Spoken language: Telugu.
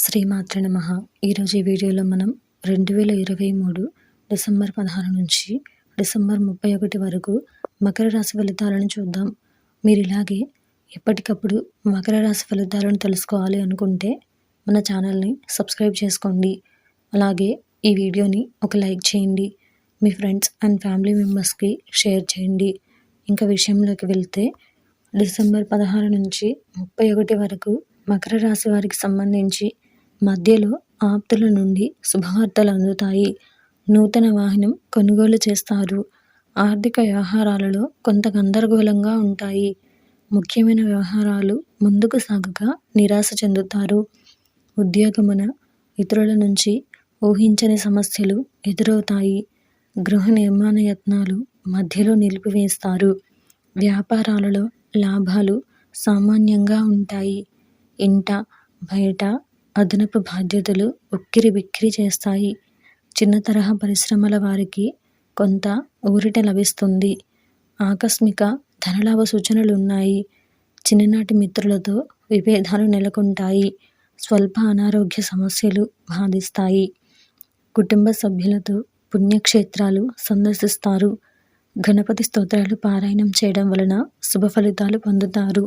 శ్రీమాత్రే నమః. ఈరోజు ఈ వీడియోలో మనం 2023 డిసెంబర్ 16 నుంచి డిసెంబర్ 31 వరకు మకర రాశి ఫలితాలను చూద్దాం. మీరు ఇలాగే ఎప్పటికప్పుడు మకర రాశి ఫలితాలను తెలుసుకోవాలి అనుకుంటే మన ఛానల్ని సబ్స్క్రైబ్ చేసుకోండి. అలాగే ఈ వీడియోని ఒక లైక్ చేయండి. మీ ఫ్రెండ్స్ అండ్ ఫ్యామిలీ మెంబర్స్కి షేర్ చేయండి. ఇంకా విషయంలోకి వెళ్తే డిసెంబర్ 16 నుంచి 31 వరకు మకర రాశి వారికి సంబంధించి మధ్యలో ఆప్తుల నుండి శుభవార్తలు అందుతాయి. నూతన వాహనం కొనుగోలు చేస్తారు. ఆర్థిక వ్యవహారాలలో కొంత గందరగోళంగా ఉంటాయి. ముఖ్యమైన వ్యవహారాలు ముందుకు సాగక నిరాశ చెందుతారు. ఉద్యోగమున ఇతరుల నుంచి ఊహించని సమస్యలు ఎదురవుతాయి. గృహ నిర్మాణ యత్నాలు మధ్యలో నిలిపివేస్తారు. వ్యాపారాలలో లాభాలు సామాన్యంగా ఉంటాయి. ఇంట బయట అదనపు బాధ్యతలు ఉక్కిరిబిక్కిరి చేస్తాయి. చిన్న తరహా పరిశ్రమల వారికి కొంత ఊరట లభిస్తుంది. ఆకస్మిక ధనలాభ సూచనలు ఉన్నాయి. చిన్ననాటి మిత్రులతో విభేదాలు నెలకొంటాయి. స్వల్ప అనారోగ్య సమస్యలు బాధిస్తాయి. కుటుంబ సభ్యులతో పుణ్యక్షేత్రాలు సందర్శిస్తారు. గణపతి స్తోత్రాలు పారాయణం చేయడం వలన శుభ ఫలితాలు పొందుతారు.